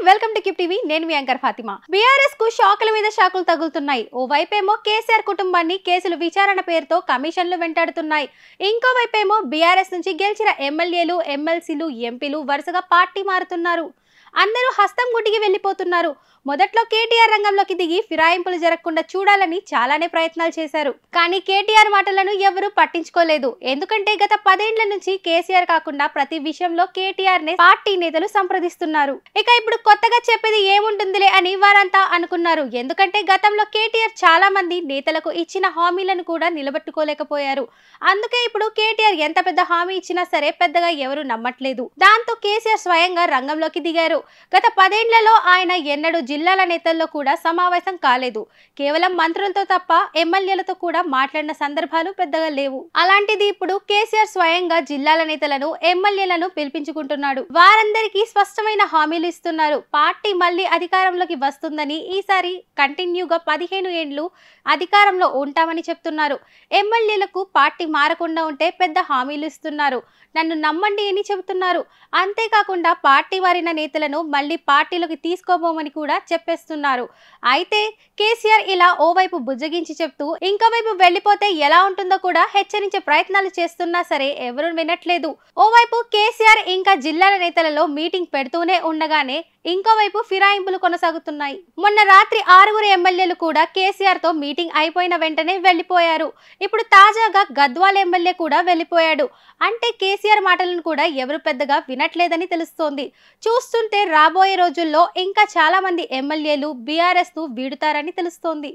Welcome to keep TV. నేను మీ anchor Fatima. BRS కు షాకుల మీద షాకులు తగులుతున్నాయి. ఓ వైపేమో కేసీఆర్ కుటుంబాన్ని కేసులు విచారణ పేరుతో కమిషన్లు వెంటాడుతున్నాయి. ఇంకో వైపేమో బీఆర్ఎస్ నుంచి గెలిచిన ఎమ్మెల్యేలు, ఎమ్మెల్సీలు, ఎంపీలు వరుసగా పార్టీ మారుతున్నారు. అందరూ హస్తం గుడ్డికి వెళ్లిపోతున్నారు. మొదట్లో కేటీఆర్ రంగంలోకి దిగి ఫిరాయింపులు జరగకుండా చూడాలని చాలానే ప్రయత్నాలు చేశారు. కానీ కేటీఆర్ మాటలను ఎవరూ పట్టించుకోలేదు. ఎందుకంటే గత 10 ఏళ్ల నుంచి కేసీఆర్ కాకుండా ప్రతి విషయంలో కేటీఆర్ నే పార్టీ నేతలు సంప్రదిస్తున్నారు. ఇక ఇప్పుడు కొత్తగా చెప్పేది ఏముంటుందిలే అని వారంతా అనుకున్నారు. ఎందుకంటే గతంలో కేటీఆర్ చాలా మంది నేతలకు ఇచ్చిన హామీలను కూడా నిలబెట్టుకోలేకపోయారు. అందుకే ఇప్పుడు కేటీఆర్ ఎంత పెద్ద హామీ ఇచ్చినా సరే పెద్దగా ఎవరు నమ్మట్లేదు. దాంతో కేసీఆర్ స్వయంగా రంగంలోకి దిగారు. గత 10 ఏళ్లలో ఆయన ఎన్నడూ జిల్లాల నేతల్లో కూడా సమావేశం కాలేదు. కేవలం మంత్రులతో తప్ప ఎమ్మెల్యేలతో కూడా మాట్లాడిన సందర్భాలు పెద్దగా లేవు. అలాంటిది ఇప్పుడు కేసీఆర్ స్వయంగా జిల్లాల నేతలను, ఎమ్మెల్యేలను పిలిపించుకుంటున్నాడు. వారందరికీ స్పష్టమైన హామీలు ఇస్తున్నారు. పార్టీ మళ్ళీ అధికారంలోకి వస్తుందని, ఈసారి కంటిన్యూగా 15 ఏళ్లు అధికారంలో ఉంటామని చెప్తున్నారు. ఎమ్మెల్యేలకు పార్టీ మారకుండా ఉంటే పెద్ద హామీలు ఇస్తున్నారు. నన్ను నమ్మండి అని చెబుతున్నారు. అంతేకాకుండా పార్టీ మారిన నేతలను మళ్ళీ పార్టీలోకి తీసుకోబోమని కూడా చెప్పేస్తున్నారు. అయితే కేసీఆర్ ఇలా ఓవైపు బుజ్జగించి చెప్తూ ఇంకోవైపు వెళ్లిపోతే ఎలా ఉంటుందో కూడా హెచ్చరించే ప్రయత్నాలు చేస్తున్నా సరే ఎవరు వినట్లేదు. ఓవైపు కేసీఆర్ ఇంకా జిల్లాల నేతలలో మీటింగ్ పెడుతూనే ఉండగానే ఇంకోవైపు ఫిరాయింపులు కొనసాగుతున్నాయి. మొన్న రాత్రి 6 ఎమ్మెల్యేలు కూడా కేసీఆర్ తో మీటింగ్ అయిపోయిన వెంటనే వెళ్లిపోయారు. ఇప్పుడు తాజాగా గద్వాల ఎమ్మెల్యే కూడా వెళ్లిపోయాడు. అంటే కేసీఆర్ మాటలను కూడా ఎవరు పెద్దగా వినట్లేదని తెలుస్తోంది. చూస్తుంటే రాబోయే రోజుల్లో ఇంకా చాలా మంది ఎమ్మెల్యేలు బీఆర్ఎస్ ను వీడుతారని తెలుస్తోంది.